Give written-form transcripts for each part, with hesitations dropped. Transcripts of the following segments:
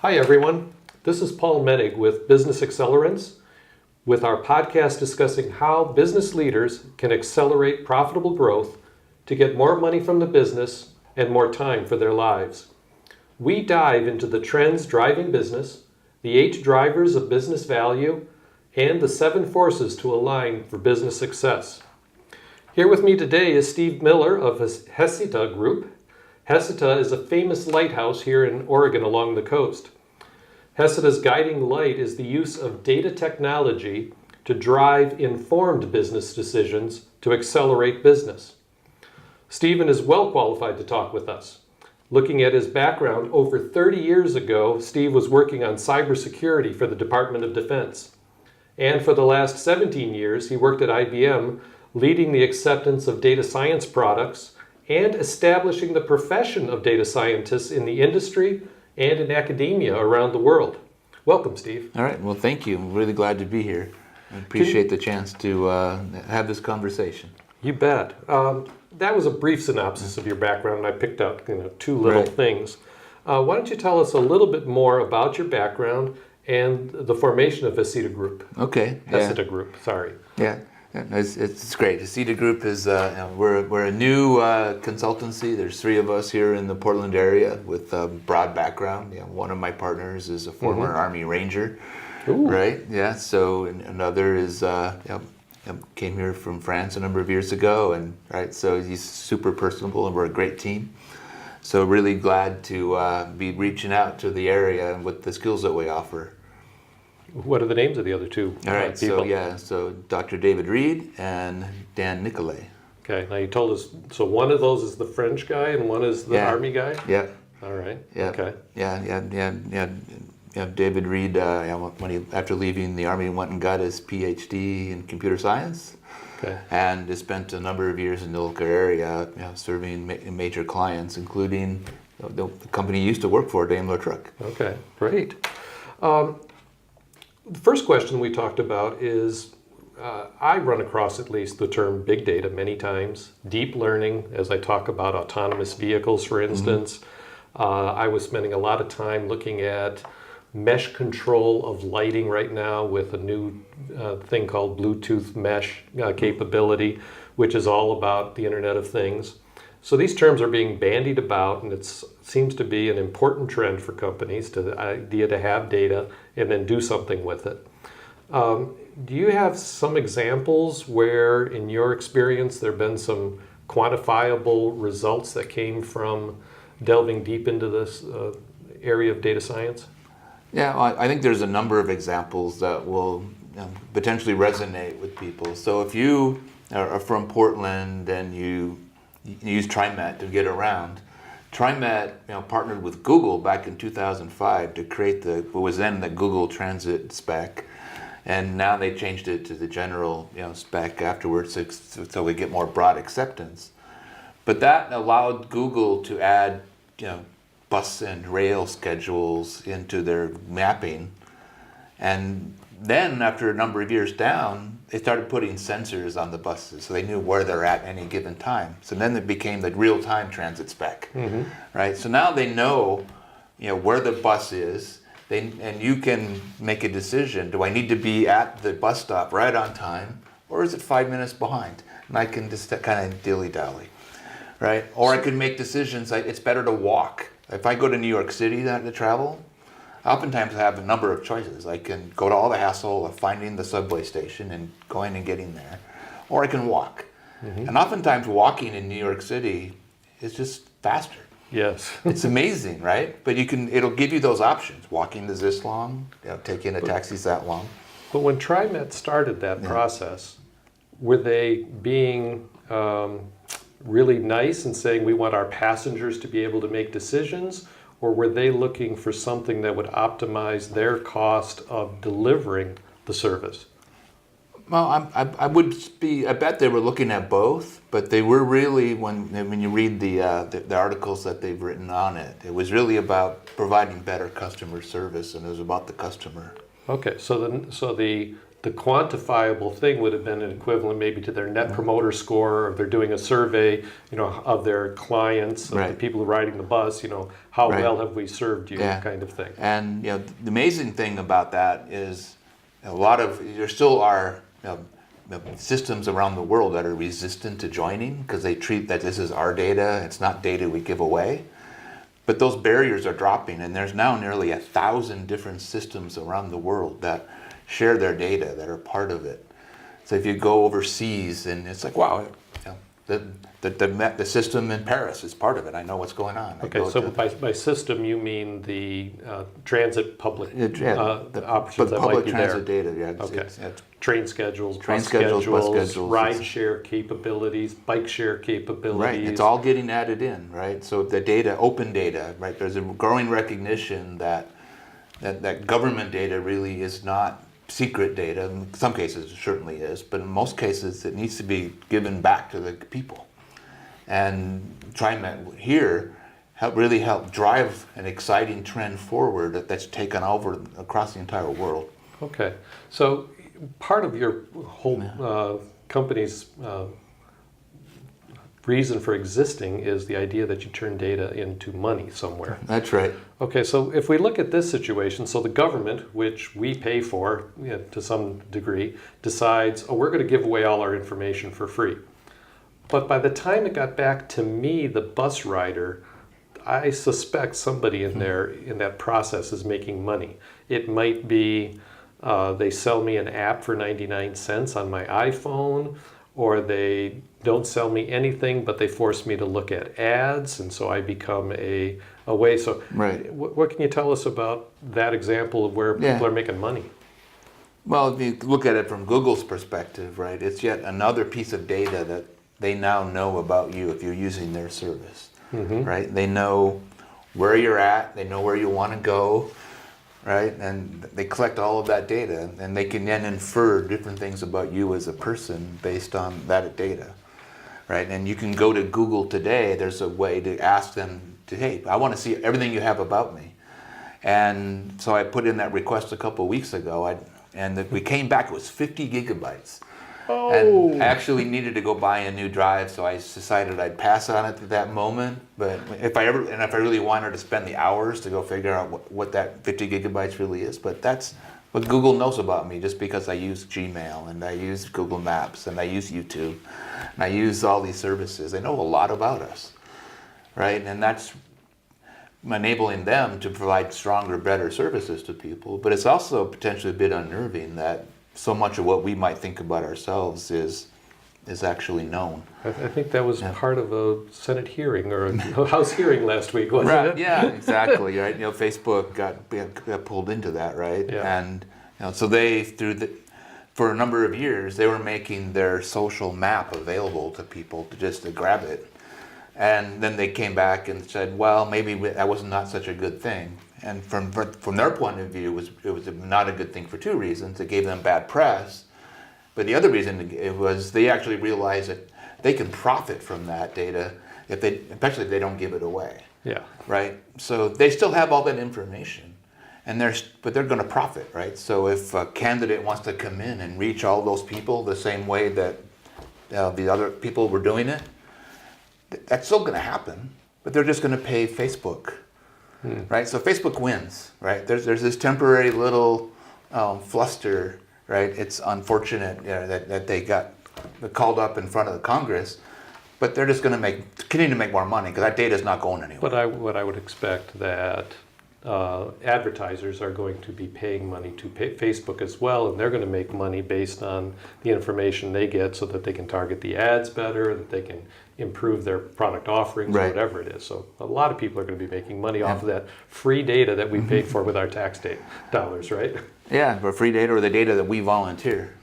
Hi everyone, this is Paul Menig with Business Accelerants with our podcast discussing how business leaders can accelerate profitable growth to get more money from the business and more time for their lives. We dive into the trends driving business, the 8 drivers of business value, and the 7 forces to align for business success. Here with me today is Steve Miller of Heceta Group. Heceta is a famous lighthouse here in Oregon along the coast. Heceta's guiding light is the use of data technology to drive informed business decisions to accelerate business. Stephen is well qualified to talk with us. Looking at his background, over 30 years ago, Steve was working on cybersecurity for the Department of Defense. And for the last 17 years, he worked at IBM, leading the acceptance of data science products and establishing the profession of data scientists in the industry and in academia around the world. Welcome, Steve. All right. Well, thank you. I'm really glad to be here. I appreciate the chance to have this conversation. You bet. That was a brief synopsis of your background, and I picked out 2 little things. Why don't you tell us a little bit more about your background and the formation of Heceta Group? Okay. Heceta Group, sorry. Yeah. It's great. Heceta Group is we're a new consultancy. There's 3 of us here in the Portland area with a broad background. One of my partners is a former Army Ranger. Ooh. Right? Yeah. So another is came here from France a number of years ago, and so he's super personable, and we're a great team. So really glad to be reaching out to the area and with the skills that we offer. What are the names of the other 2 All right, people? So Dr. David Reed and Dan Nicolay. Okay, now you told us, so one of those is the French guy and one is the Army guy? Yeah. All right, Yeah. okay. Yeah. David Reed, when he, after leaving the Army, went and got his PhD in computer science. Okay. And has spent a number of years in the local area, serving major clients, including the company he used to work for, Daimler Truck. Okay, great. The first question we talked about is, I run across at least the term big data many times. Deep learning, as I talk about autonomous vehicles, for instance. I was spending a lot of time looking at mesh control of lighting right now with a new thing called Bluetooth mesh capability, which is all about the Internet of Things. So these terms are being bandied about, and it seems to be an important trend for companies, the idea to have data and then do something with it. Do you have some examples where, in your experience, there have been some quantifiable results that came from delving deep into this area of data science? Yeah, well, I think there's a number of examples that will potentially resonate with people. So if you are from Portland and you use TriMet to get around, TriMet partnered with Google back in 2005 to create what was then the Google Transit spec, and now they changed it to the general spec afterwards, so we get more broad acceptance. But that allowed Google to add bus and rail schedules into their mapping, and then after a number of years down, they started putting sensors on the buses so they knew where they're at any given time. So then it became the real-time transit spec, right? So now they know where the bus is, and you can make a decision. Do I need to be at the bus stop right on time, or is it 5 minutes behind? And I can just kind of dilly-dally, right? Or I could make decisions like it's better to walk. If I go to New York City to travel, oftentimes I have a number of choices. I can go to all the hassle of finding the subway station and going and getting there, or I can walk. And oftentimes walking in New York City is just faster. Yes. It's amazing, right? But it'll give you those options. Walking is this long, taking a taxi is that long. But when TriMet started that process, were they being really nice and saying we want our passengers to be able to make decisions, or were they looking for something that would optimize their cost of delivering the service? Well, I bet they were looking at both, but they were really, when you read the articles that they've written on it, it was really about providing better customer service, and it was about the customer. Okay, so the the quantifiable thing would have been an equivalent maybe to their net promoter score, or they're doing a survey, of their clients, of the Right. people riding the bus, how Right. well have we served you, Yeah. kind of thing. And the amazing thing about that is there still are systems around the world that are resistant to joining because they treat that this is our data, it's not data we give away. But those barriers are dropping, and there's now nearly 1,000 different systems around the world that share their data, that are part of it. So if you go overseas, and it's like, wow, the system in Paris is part of it. I know what's going on. Okay, so by system you mean the transit public the options that might public be transit there. data, yeah. Okay. Train schedules, Train bus schedules, bus schedules, schedules. ride share capabilities, bike share capabilities. Right, it's all getting added in, right? So the data, open data, right? There's a growing recognition that government data really is not secret data. In some cases it certainly is, but in most cases it needs to be given back to the people. And TriMet here really help drive an exciting trend forward that's taken over across the entire world. Okay, so part of your whole company's reason for existing is the idea that you turn data into money somewhere. That's right. Okay, so if we look at this situation, so the government, which we pay for to some degree, decides, oh, we're going to give away all our information for free. But by the time it got back to me, the bus rider, I suspect somebody in there in that process is making money. It might be they sell me an app for 99 cents on my iPhone, or they don't sell me anything, but they force me to look at ads, and so I become a way. So Right. What can you tell us about that example of where people are making money? Well, if you look at it from Google's perspective, right, it's yet another piece of data that they now know about you if you're using their service, right? They know where you're at, they know where you want to go, right? And they collect all of that data, and they can then infer different things about you as a person based on that data, right? And you can go to Google today, there's a way to ask them, hey, I want to see everything you have about me. And so I put in that request a couple of weeks ago, we came back, it was 50 gigabytes. Oh. And I actually needed to go buy a new drive, so I decided I'd pass on it at that moment. But if I really wanted to spend the hours to go figure out what that 50 gigabytes really is, but that's what Google knows about me, just because I use Gmail and I use Google Maps and I use YouTube and I use all these services. They know a lot about us, right? And that's enabling them to provide stronger, better services to people. But it's also potentially a bit unnerving that so much of what we might think about ourselves is actually known. I think that was part of a Senate hearing or a House hearing last week, wasn't Right. it? Yeah, exactly. Right. Facebook got pulled into that, right? Yeah. And so they for a number of years they were making their social map available to people to grab it, and then they came back and said, well, maybe that was not such a good thing. And from their point of view, it was not a good thing for two reasons. It gave them bad press, but the other reason it was they actually realized that they can profit from that data especially if they don't give it away. Yeah. Right. So they still have all that information, but they're going to profit, right? So if a candidate wants to come in and reach all those people the same way that the other people were doing it, that's still going to happen, but they're just going to pay Facebook. Right, so Facebook wins. Right, there's this temporary little fluster. Right, it's unfortunate that they got called up in front of the Congress, but they're just going to continue to make more money because that data is not going anywhere. But what I would expect that advertisers are going to be paying money to Facebook as well, and they're going to make money based on the information they get, so that they can target the ads better, that they can improve their product offerings, or whatever it is. So a lot of people are going to be making money off of that free data that we paid for with our tax dollars, right? Yeah, for free data or the data that we volunteer.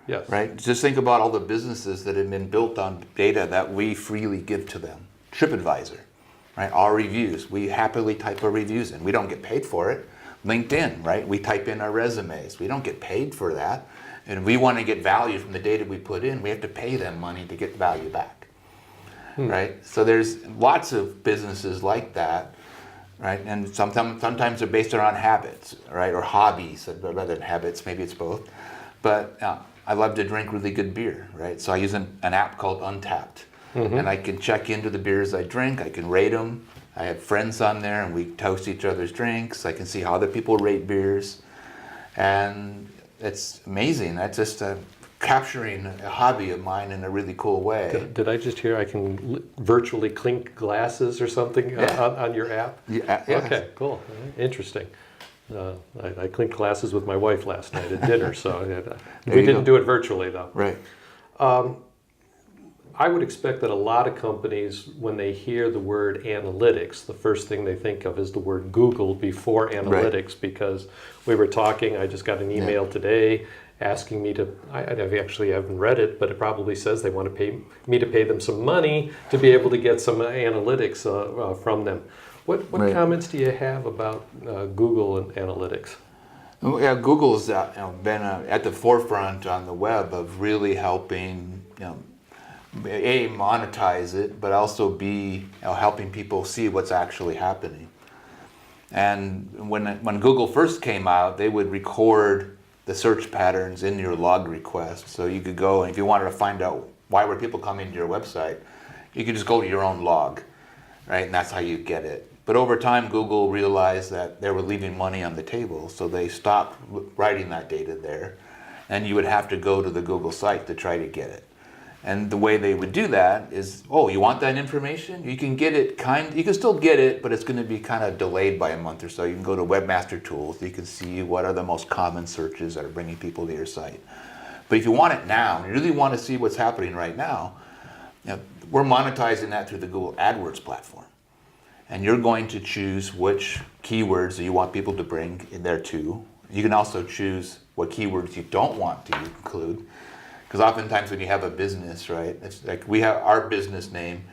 Yes. Right. Just think about all the businesses that have been built on data that we freely give to them. TripAdvisor, right? Our reviews, we happily type our reviews in. We don't get paid for it. LinkedIn, right? We type in our resumes. We don't get paid for that. And if we want to get value from the data we put in, we have to pay them money to get value back. Right? So there's lots of businesses like that, right? And sometimes they're based around habits, right? Or hobbies rather than habits, maybe it's both. but I love to drink really good beer, right? So I use an app called Untapped, and I can check into the beers I drink. I can rate them. I have friends on there, and we toast each other's drinks. I can see how other people rate beers, and it's amazing. That's just capturing a hobby of mine in a really cool way. Did I just hear I can virtually clink glasses or something on your app? Yeah. Okay, cool. Interesting. I clinked glasses with my wife last night at dinner, so we didn't do it virtually though. Right. I would expect that a lot of companies, when they hear the word analytics, the first thing they think of is the word Google before analytics, because we were talking, I just got an email today asking me to, I actually haven't read it, but it probably says they want to pay me to pay them some money to be able to get some analytics from them. What comments do you have about Google and analytics? Well, yeah, Google's been at the forefront on the web of really helping, A, monetize it, but also B, helping people see what's actually happening. And when Google first came out, they would record the search patterns in your log request. So you could go, and if you wanted to find out why were people coming to your website, you could just go to your own log, right? And that's how you get it. But over time, Google realized that they were leaving money on the table, so they stopped writing that data there, and you would have to go to the Google site to try to get it. And the way they would do that is, oh, you want that information? You can get it you can still get it, but it's going to be kind of delayed by a month or so. You can go to Webmaster Tools, you can see what are the most common searches that are bringing people to your site. But if you want it now, and you really want to see what's happening right now, we're monetizing that through the Google AdWords platform. And you're going to choose which keywords that you want people to bring in there too. You can also choose what keywords you don't want to include. Because oftentimes when you have a business, right, it's like we have our business name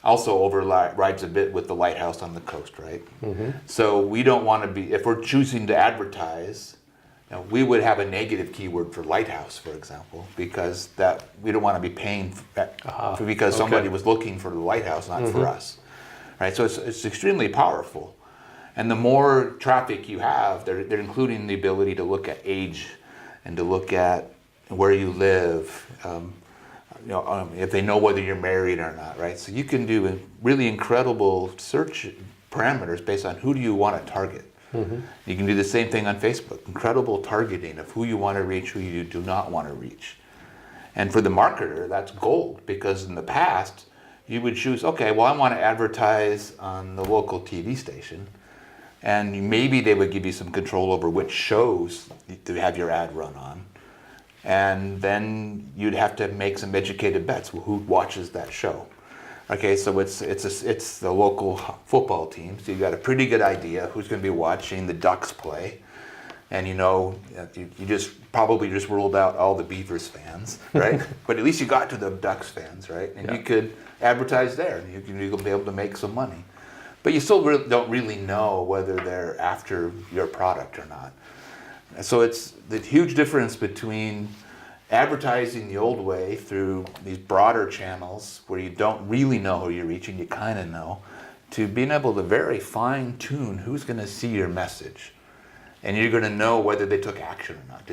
also overrides a bit with the lighthouse on the coast, right? Mm-hmm. So we don't want to be, if we're choosing to advertise, we would have a negative keyword for lighthouse, for example, because we don't want to be paying because somebody was looking for the lighthouse, not for us. Right, so it's extremely powerful, and the more traffic you have, they're including the ability to look at age, and to look at where you live, if they know whether you're married or not, right? So you can do really incredible search parameters based on who do you want to target. Mm-hmm. You can do the same thing on Facebook, incredible targeting of who you want to reach, who you do not want to reach, and for the marketer, that's gold, because in the past, you would choose, okay, well, I want to advertise on the local TV station, and maybe they would give you some control over which shows to have your ad run on, and then you'd have to make some educated bets. Well, who watches that show? Okay, so it's the local football team, so you got a pretty good idea who's going to be watching the Ducks play, and you probably just ruled out all the Beavers fans, right? But at least you got to the Ducks fans, right? And you could advertise there, and you'll be able to make some money. But you still don't really know whether they're after your product or not. So it's the huge difference between advertising the old way through these broader channels where you don't really know who you're reaching, you kind of know, to being able to very fine tune who's going to see your message. And you're going to know whether they took action or not.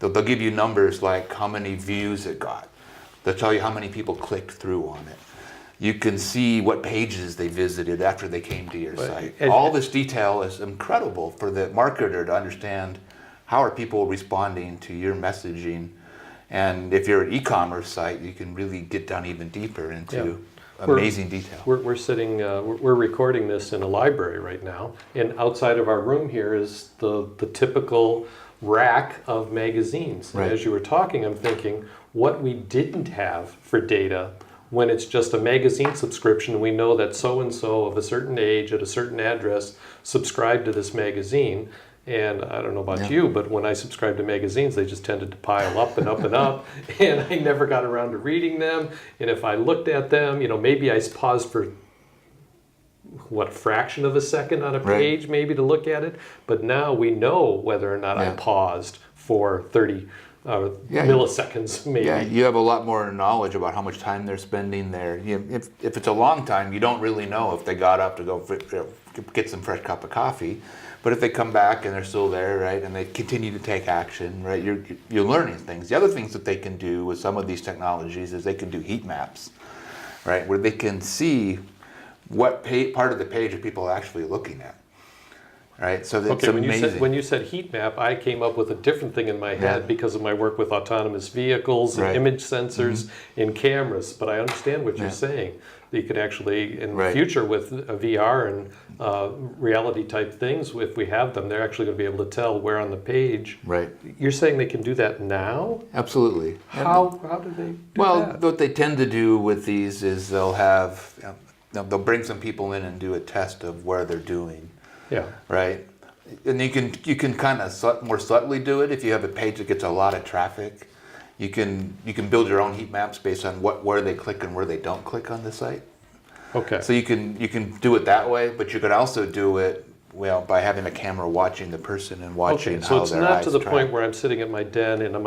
They'll give you numbers like how many views it got. They'll tell you how many people clicked through on it. You can see what pages they visited after they came to your site. All this detail is incredible for the marketer to understand how are people responding to your messaging. And if you're an e-commerce site, you can really get down even deeper into amazing detail. We're recording this in a library right now, and outside of our room here is the typical rack of magazines. Right. And as you were talking, I'm thinking what we didn't have for data when it's just a magazine subscription. We know that so-and-so of a certain age at a certain address subscribed to this magazine. And I don't know about you, but when I subscribed to magazines, they just tended to pile up and up and up, and I never got around to reading them. And if I looked at them, maybe I paused for a fraction of a second on a page, maybe to look at it. But now we know whether or not I paused for 30 Yeah. milliseconds, maybe. Yeah, you have a lot more knowledge about how much time they're spending there. If it's a long time, you don't really know if they got up to go get some fresh cup of coffee. But if they come back and they're still there, right, and they continue to take action, right, you're learning things. The other things that they can do with some of these technologies is they can do heat maps, right, where they can see what part of the page are people actually looking at. Right, so that's Okay, amazing. when you said heat map, I came up with a different thing in my head because of my work with autonomous vehicles and Right. image sensors and cameras. But I understand what you're saying. That you could actually, in the Right. future, with VR and reality type things, if we have them, they're actually going to be able to tell where on the page. Right. You're saying they can do that now? Absolutely. How do they do Well, that? what they tend to do with these is they'll bring some people in and do a test of where they're doing. Yeah. Right, and you can kind of more subtly do it if you have a page that gets a lot of traffic. You can build your own heat maps based on where they click and where they don't click on the site. Okay. So you can do it that way, but you could also do it by having a camera watching the person and watching Okay, so how it's their not eyes to the track. point where I'm sitting at my den and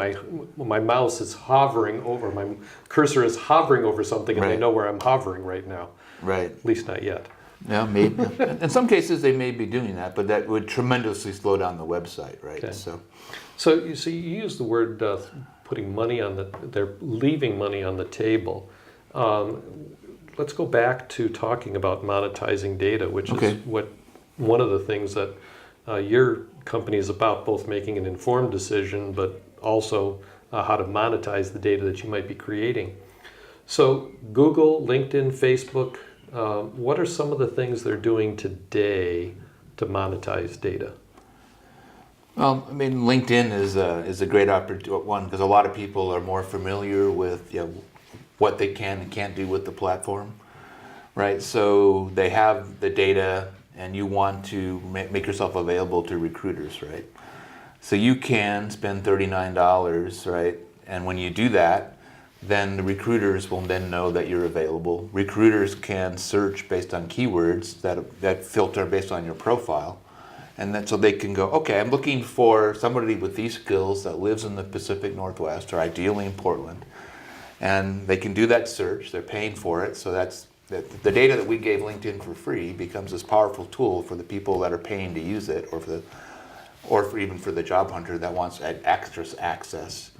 my mouse is hovering over, my cursor is hovering over something and they Right. know where I'm hovering right now. Right. At least not yet. Yeah, maybe. In some cases, they may be doing that, but that would tremendously slow down the website, right? Okay. So, You see, you use the word putting money they're leaving money on the table. Let's go back to talking about monetizing data, which Okay. is one of the things that your company is about, both making an informed decision, but also how to monetize the data that you might be creating. So Google, LinkedIn, Facebook, what are some of the things they're doing today to monetize data? well, I mean, LinkedIn is a great one because a lot of people are more familiar with what they can and can't do with the platform, right? So they have the data, and you want to make yourself available to recruiters, right? So you can spend $39, right? And when you do that, then the recruiters will then know that you're available. Recruiters can search based on keywords that filter based on your profile. And then so they can go, okay, I'm looking for somebody with these skills that lives in the Pacific Northwest, or ideally in Portland. And they can do that search, they're paying for it. So the data that we gave LinkedIn for free becomes this powerful tool for the people that are paying to use it, or even for the job hunter that wants extra access,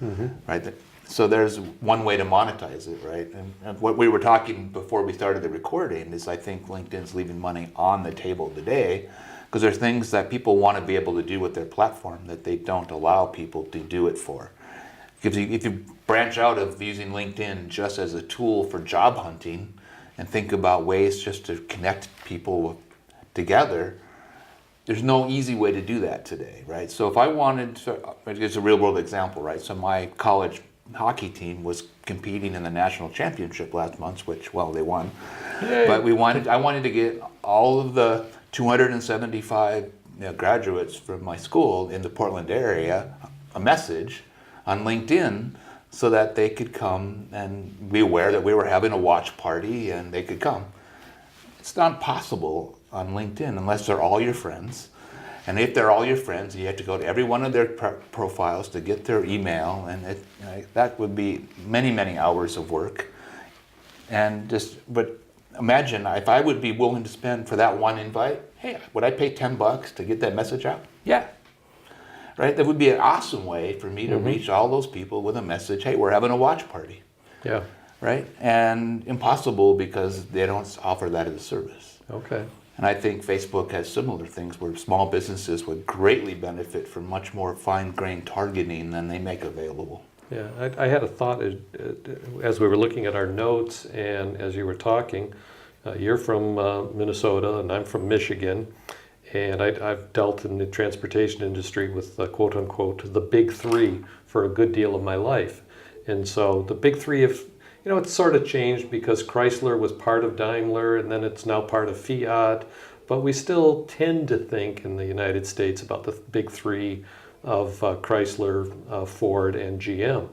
right? So there's one way to monetize it, right? And what we were talking before we started the recording is I think LinkedIn's leaving money on the table today because there's things that people want to be able to do with their platform that they don't allow people to do it for. Because if you branch out of using LinkedIn just as a tool for job hunting and think about ways just to connect people together, there's no easy way to do that today, right? So if I wanted to, it's a real world example, right? So my college hockey team was competing in the national championship last month, which, well, they won. Yay. But I wanted to get all of the 275 graduates from my school in the Portland area a message on LinkedIn so that they could come and be aware that we were having a watch party and they could come. It's not possible on LinkedIn unless they're all your friends. And if they're all your friends, you have to go to every one of their profiles to get their email, and that would be many, many hours of work. But imagine if I would be willing to spend for that one invite. Hey, would I pay $10 to get that message out? Yeah, right. That would be an awesome way for me to reach all those people with a message. Hey, we're having a watch party. Yeah. Right, and impossible because they don't offer that as a service. Okay. And I think Facebook has similar things where small businesses would greatly benefit from much more fine-grained targeting than they make available. Yeah, I had a thought as we were looking at our notes and as you were talking. You're from Minnesota and I'm from Michigan, and I've dealt in the transportation industry with quote unquote the big three for a good deal of my life. And so the big three have, it's sort of changed because Chrysler was part of Daimler and then it's now part of Fiat, but we still tend to think in the United States about the big three of Chrysler, Ford, and GM.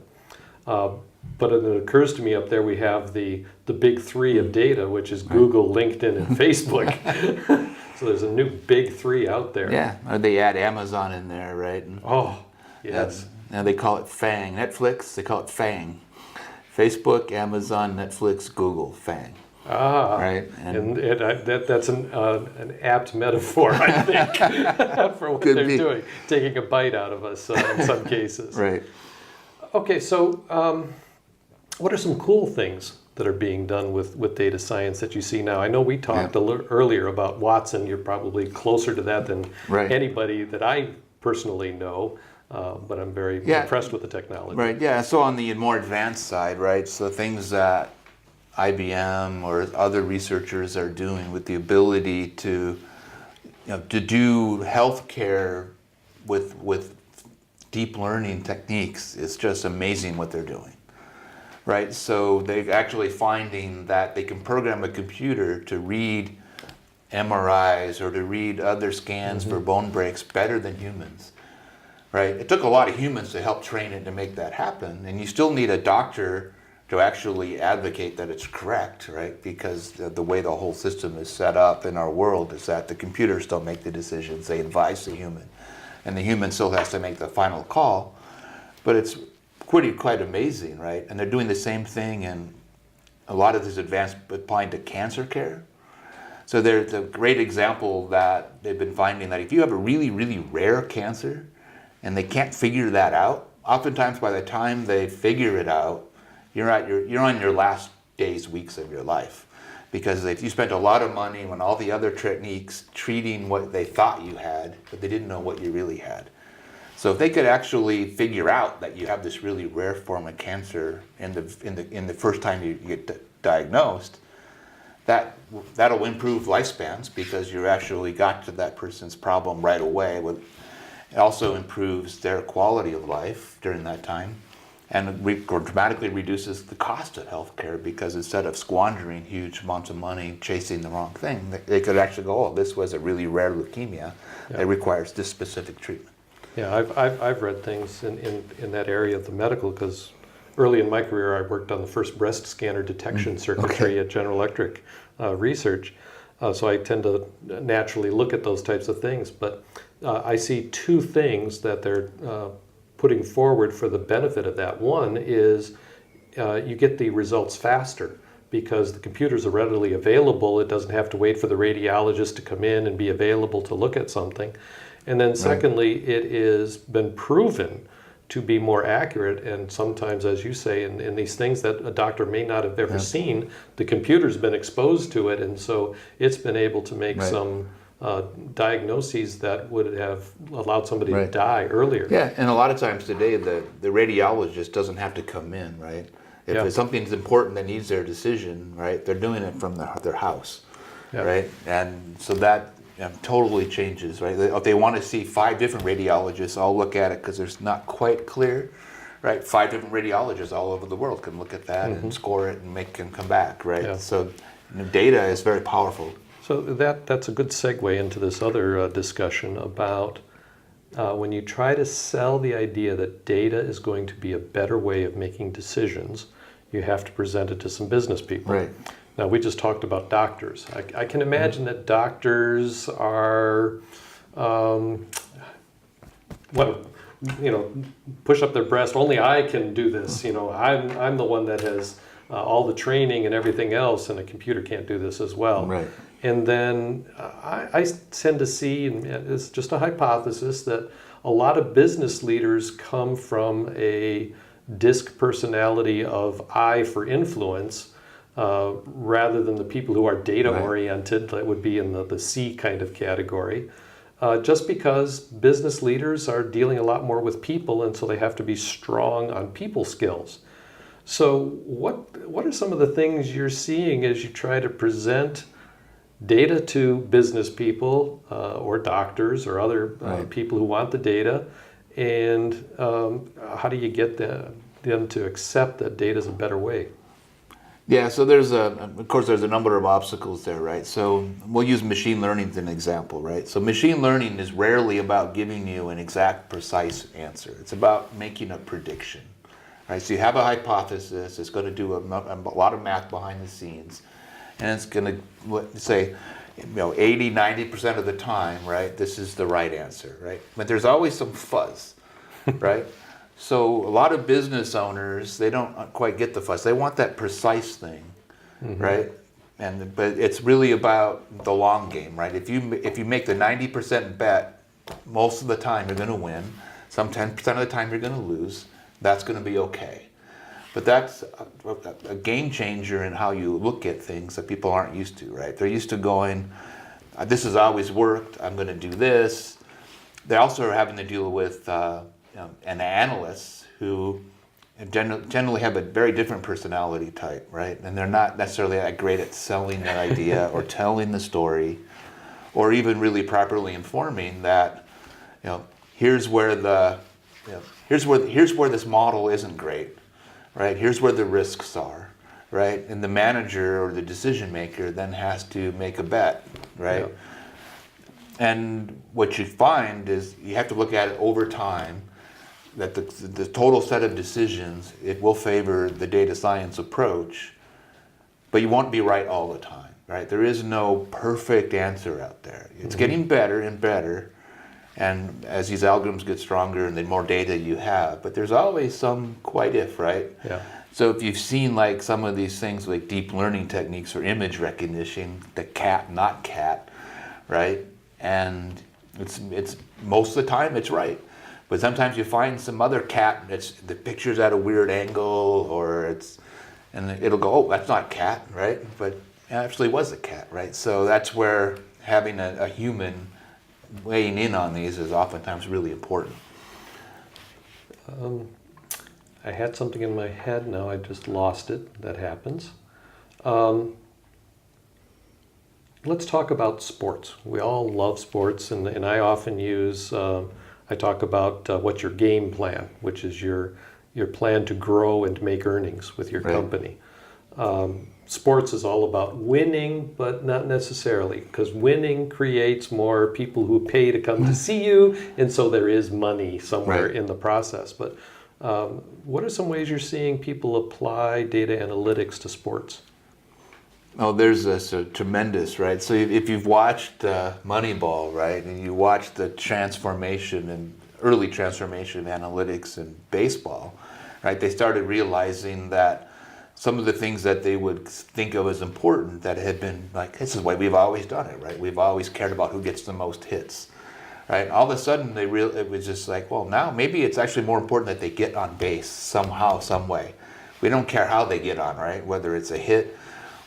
But it occurs to me up there we have the big three of data, which is Google, LinkedIn, and Facebook. So there's a new big three out there. Yeah, or they add Amazon in there, right? And Oh, yes. Now they call it FANG. Netflix, they call it FANG. Facebook, Amazon, Netflix, Google, FANG. Ah, Right? that's an apt metaphor, I think, for what Could they're be. doing, taking a bite out of us in some cases. Right. Okay, so what are some cool things that are being done with data science that you see now? I know we talked earlier about Watson. You're probably closer to that than Right. anybody that I personally know, but I'm very impressed with the technology. Right, yeah. So on the more advanced side, right, so things that IBM or other researchers are doing with the ability to, to do healthcare with deep learning techniques, it's just amazing what they're doing. Right, so they're actually finding that they can program a computer to read MRIs or to read other scans for bone breaks better than humans. Right, it took a lot of humans to help train it to make that happen, and you still need a doctor to actually advocate that it's correct, right? Because the way the whole system is set up in our world is that the computers don't make the decisions, they advise the human, and the human still has to make the final call. But it's quite amazing, right? And they're doing the same thing in a lot of this advanced applying to cancer care. So there's a great example that they've been finding that if you have a really, really rare cancer and they can't figure that out, oftentimes by the time they figure it out, you're on your last days, weeks of your life. Because if you spent a lot of money on all the other techniques treating what they thought you had, but they didn't know what you really had. So if they could actually figure out that you have this really rare form of cancer in the first time you get diagnosed, that'll improve lifespans because you actually got to that person's problem right away. It also improves their quality of life during that time, and dramatically reduces the cost of healthcare because instead of squandering huge amounts of money chasing the wrong thing, they could actually go, oh, this was a really rare leukemia that requires this specific treatment. Yeah, I've read things in that area of the medical, because early in my career I worked on the first breast scanner detection circuitry at General Electric Research, so I tend to naturally look at those types of things. But I see two things that they're putting forward for the benefit of that. One is you get the results faster because the computers are readily available. It doesn't have to wait for the radiologist to come in and be available to look at something. And then secondly, it has been proven to be more accurate, and sometimes, as you say, in these things that a doctor may not have ever seen, the computer's been exposed to it, and so it's been able to make some diagnoses that would have allowed somebody to die earlier. Yeah, and a lot of times today, the radiologist doesn't have to come in, right? If something's important that needs their decision, right, they're doing it from their house, right? And so that totally changes, right? If they want to see 5 different radiologists, I'll look at it because it's not quite clear, right? 5 different radiologists all over the world can look at that and score it and make them come back, right? Yeah. So data is very powerful. So that's a good segue into this other discussion about when you try to sell the idea that data is going to be a better way of making decisions, you have to present it to some business people. Right. Now, we just talked about doctors. I can imagine that doctors are, push up their breast. Only I can do this. I'm the one that has all the training and everything else, and a computer can't do this as well. Right. And then I tend to see, and it's just a hypothesis, that a lot of business leaders come from a disc personality of I for influence, rather than the people who are data-oriented, that would be in the C kind of category. Just because business leaders are dealing a lot more with people, and so they have to be strong on people skills. So what are some of the things you're seeing as you try to present data to business people or doctors or other people who want the data, and how do you get them to accept that data is a better way? Yeah, so there's a number of obstacles there, right? So we'll use machine learning as an example, right? So machine learning is rarely about giving you an exact, precise answer. It's about making a prediction, right? So you have a hypothesis, it's going to do a lot of math behind the scenes, and it's going to say, 80, 90% of the time, right, this is the right answer, right? But there's always some fuzz, right? So a lot of business owners, they don't quite get the fuss. They want that precise thing, right? But it's really about the long game, right? If you make the 90% bet, most of the time you're going to win. Some 10% of the time you're going to lose. That's going to be okay. But that's a game changer in how you look at things that people aren't used to, right? They're used to going, this has always worked, I'm going to do this. They also are having to deal with an analysts who generally have a very different personality type, right? And they're not necessarily that great at selling their idea or telling the story, or even really properly informing that, here's where here's where this model isn't great, right? Here's where the risks are, right? And the manager or the decision maker then has to make a bet, right? Yeah. And what you find is you have to look at it over time, that the total set of decisions, it will favor the data science approach, but you won't be right all the time, right? There is no perfect answer out there. It's getting better and better, and as these algorithms get stronger and the more data you have, but there's always some quite if, right? Yeah. So if you've seen like some of these things like deep learning techniques or image recognition, the cat, not cat, right? And it's most of the time it's right. But sometimes you find some other cat, the picture's at a weird angle, and it'll go, oh, that's not cat, right? But it actually was a cat, right? So that's where having a human weighing in on these is oftentimes really important. I had something in my head, now I just lost it. That happens. Let's talk about sports. We all love sports, and I often use, I talk about what's your game plan, which is your plan to grow and make earnings with your company. Sports is all about winning, but not necessarily, because winning creates more people who pay to come to see you, and so there is money somewhere in the process. But what are some ways you're seeing people apply data analytics to sports? Oh, there's this tremendous, right? So if you've watched Moneyball, right, and you watch the transformation and early transformation analytics in baseball, right, they started realizing that some of the things that they would think of as important that had been like, this is why we've always done it, right? We've always cared about who gets the most hits, right? All of a sudden, it was just like, well, now maybe it's actually more important that they get on base somehow, some way. We don't care how they get on, right? Whether it's a hit,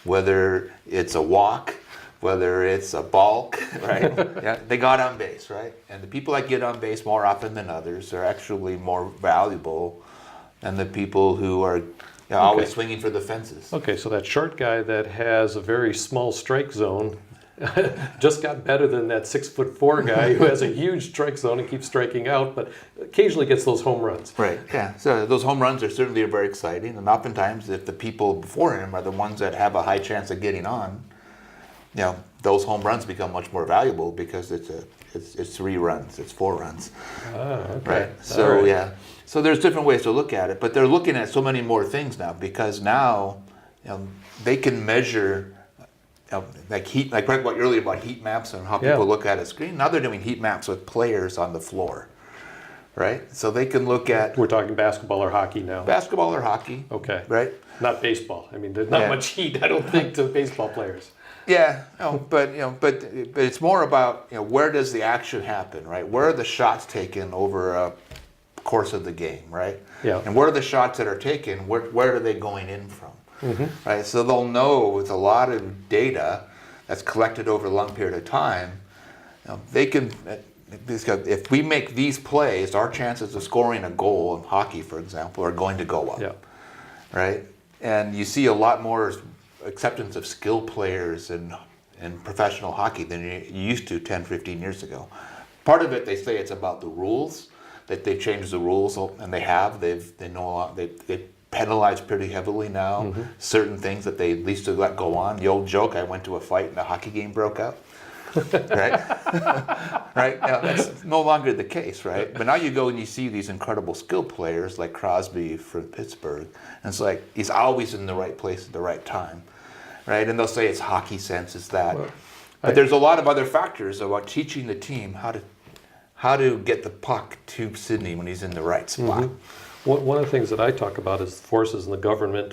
whether it's a walk, whether it's a balk, right? Yeah, they got on base, right? And the people that get on base more often than others are actually more valuable than the people who are always swinging for the fences. Okay, so that short guy that has a very small strike zone just got better than that 6'4" guy who has a huge strike zone and keeps striking out, but occasionally gets those home runs. Right, yeah. So those home runs are certainly very exciting, and oftentimes if the people before him are the ones that have a high chance of getting on, those home runs become much more valuable because it's 3 runs, it's 4 runs. Okay. Right. So so there's different ways to look at it, but they're looking at so many more things now because now they can measure. Like what earlier about heat maps and how people look at a screen. Now they're doing heat maps with players on the floor, right? So they can look at. We're talking basketball or hockey now. Basketball or hockey. Okay. Right. Not baseball. I mean, there's not much heat, I don't think, to baseball players. Yeah. No, but it's more about where does the action happen, right? Where are the shots taken over a course of the game, right? Yeah. And where are the shots that are taken? Where are they going in from? Right, so they'll know with a lot of data that's collected over a long period of time, they can. If we make these plays, our chances of scoring a goal in hockey, for example, are going to go up. Yeah. Right, and you see a lot more acceptance of skill players in professional hockey than you used to 10, 15 years ago. Part of it, they say it's about the rules, that they've changed the rules, and they have. They penalized pretty heavily now. Certain things that they at least let go on. The old joke, I went to a fight and a hockey game broke out. Right? Right? Now, that's no longer the case, right? But now you go and you see these incredible skill players like Crosby from Pittsburgh, and it's like he's always in the right place at the right time, right? And they'll say it's hockey sense, it's that. But there's a lot of other factors about teaching the team how how to get the puck to Sidney when he's in the right spot. One of the things that I talk about is forces in the government,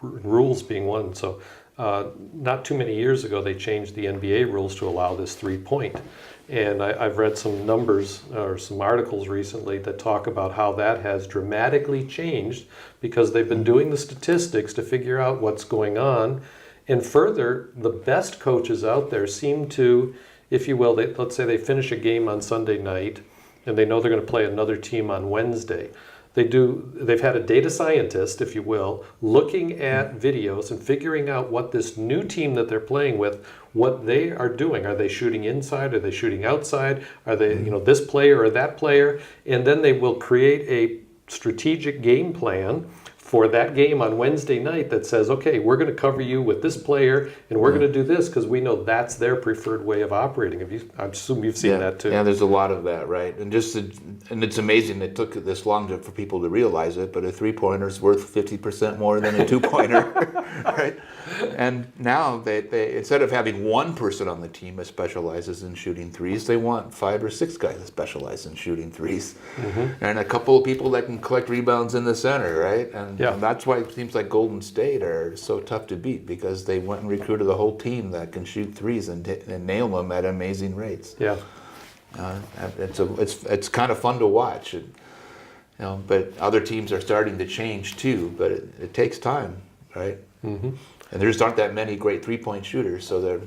rules being one. So not too many years ago, they changed the NBA rules to allow this 3-point. And I've read some numbers or some articles recently that talk about how that has dramatically changed because they've been doing the statistics to figure out what's going on. And further, the best coaches out there seem to, if you will, let's say they finish a game on Sunday night and they know they're going to play another team on Wednesday. They've had a data scientist, if you will, looking at videos and figuring out what this new team that they're playing with, what they are doing. Are they shooting inside? Are they shooting outside? Are they, this player or that player? And then they will create a strategic game plan for that game on Wednesday night that says, okay, we're going to cover you with this player and we're going to do this because we know that's their preferred way of operating. I assume you've seen that too. Yeah, there's a lot of that, right? And and it's amazing it took this long for people to realize it, but a 3-pointer is worth 50% more than a 2-pointer, right? And now they instead of having one person on the team that specializes in shooting threes, they want 5 or 6 guys that specialize in shooting threes, and a couple of people that can collect rebounds in the center, right? And that's why it seems like Golden State are so tough to beat because they went and recruited a whole team that can shoot threes and nail them at amazing rates. Yeah, it's kind of fun to watch, but other teams are starting to change too. But it takes time, right? And there just aren't that many great 3-point shooters, so there's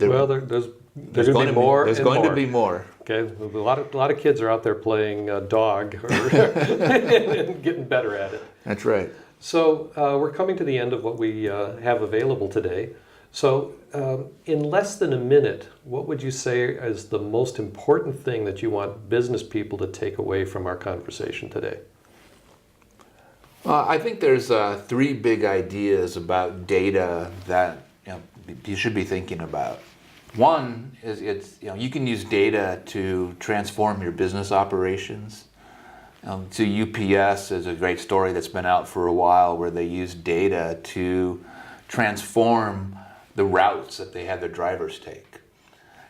going to be more. There's going to be more. Okay, a lot of kids are out there playing dog and getting better at it. That's right. So we're coming to the end of what we have available today. So in less than a minute, what would you say is the most important thing that you want business people to take away from our conversation today? I think there's 3 big ideas about data that you should be thinking about. One is you can use data to transform your business operations. So UPS is a great story that's been out for a while where they use data to transform the routes that they have their drivers take,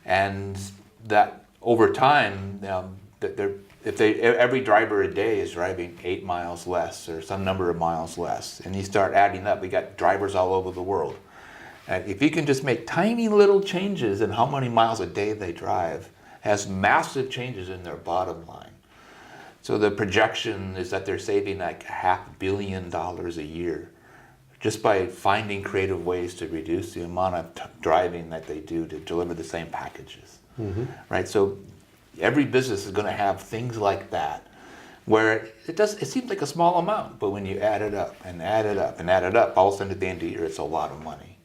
and that over time, every driver a day is driving 8 miles less or some number of miles less, and you start adding up, we got drivers all over the world. And if you can just make tiny little changes in how many miles a day they drive, has massive changes in their bottom line. So the projection is that they're saving like $500 million a year just by finding creative ways to reduce the amount of driving that they do to deliver the same packages. Right? So every business is going to have things like that where it seems like a small amount, but when you add it up and add it up and add it up, all of a sudden at the end of the year, it's a lot of money.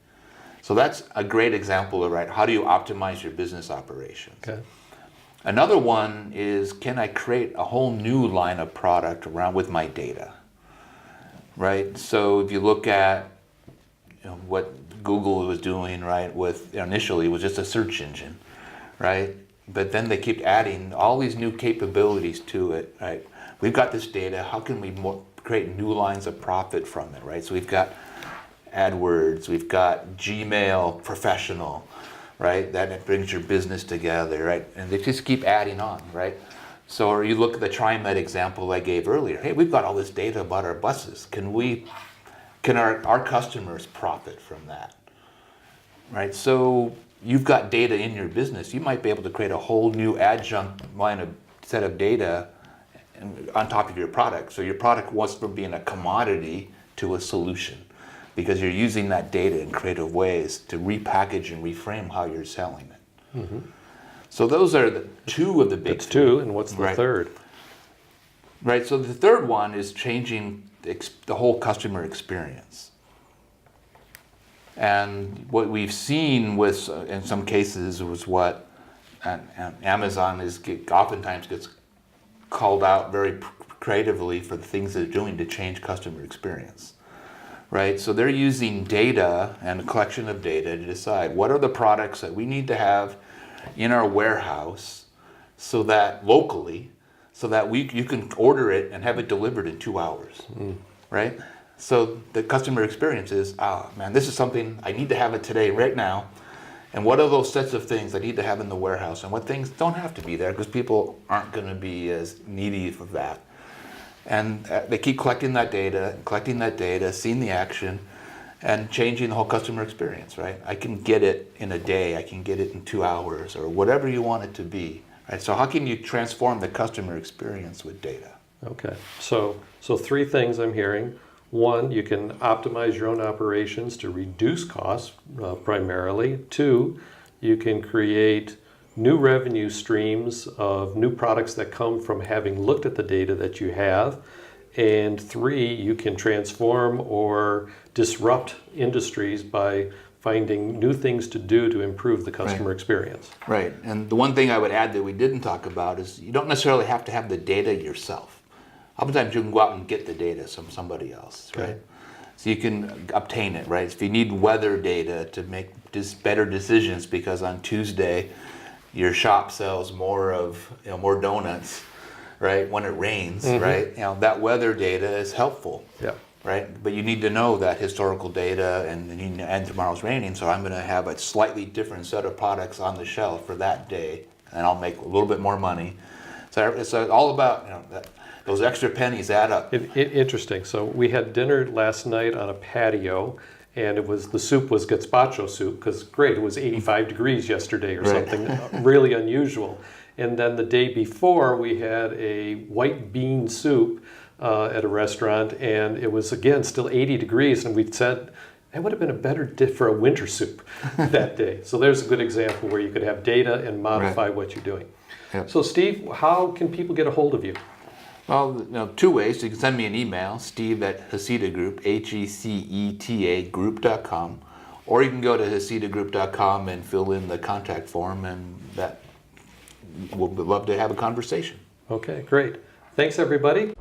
So that's a great example of, how do you optimize your business operations? Okay. Another one is, can I create a whole new line of product around with my data? Right? So if you look at what Google was doing, right, with initially was just a search engine, right? But then they keep adding all these new capabilities to it, right? We've got this data, how can we create new lines of profit from it, right? So we've got AdWords, we've got Gmail Professional, right? That brings your business together, right? And they just keep adding on, right? So, or you look at the TriMet example I gave earlier. Hey, we've got all this data about our buses. Can our customers profit from that, right? So you've got data in your business. You might be able to create a whole new adjunct set of data on top of your product. So your product was from being a commodity to a solution, because you're using that data in creative ways to repackage and reframe how you're selling it. So those are the 2 of the big. That's 2, and what's the third? Right, so the third one is changing the whole customer experience. And what we've seen in some cases was what Amazon oftentimes gets called out very creatively for the things they're doing to change customer experience. Right, so they're using data and a collection of data to decide what are the products that we need to have in our warehouse so that locally, so that you can order it and have it delivered in 2 hours, right? So the customer experience is, man, this is something, I need to have it today, right now, And what are those sets of things I need to have in the warehouse, and what things don't have to be there because people aren't going to be as needy for that. And they keep collecting that data, seeing the action, and changing the whole customer experience, right? I can get it in a day, I can get it in 2 hours, or whatever you want it to be, right? So how can you transform the customer experience with data? Okay, so three things I'm hearing. One, you can optimize your own operations to reduce costs primarily. Two, you can create new revenue streams of new products that come from having looked at the data that you have. And three, you can transform or disrupt industries by finding new things to do to improve the customer experience. Right, and the one thing I would add that we didn't talk about is you don't necessarily have to have the data yourself. Oftentimes you can go out and get the data from somebody else, right? Okay. So you can obtain it, right? If you need weather data to make just better decisions because on Tuesday your shop sells more donuts, right? When it rains, right? That weather data is helpful. Yeah. Right, but you need to know that historical data, and tomorrow's raining, so I'm going to have a slightly different set of products on the shelf for that day, and I'll make a little bit more money. So it's all about those extra pennies add up. Interesting. So we had dinner last night on a patio, and the soup was gazpacho soup because great, it was 85 degrees yesterday or something really unusual. And then the day before we had a white bean soup at a restaurant, and it was again still 80 degrees, and we said that would have been a better dip for a winter soup that day. So there's a good example where you could have data and modify what you're doing. Yep. So Steve, how can people get a hold of you? Well, two ways. You can send me an email, steve@Heceta Group, Heceta group.com, or you can go to hecetagroup.com and fill in the contact form, and that we'll love to have a conversation. Okay, great. Thanks everybody.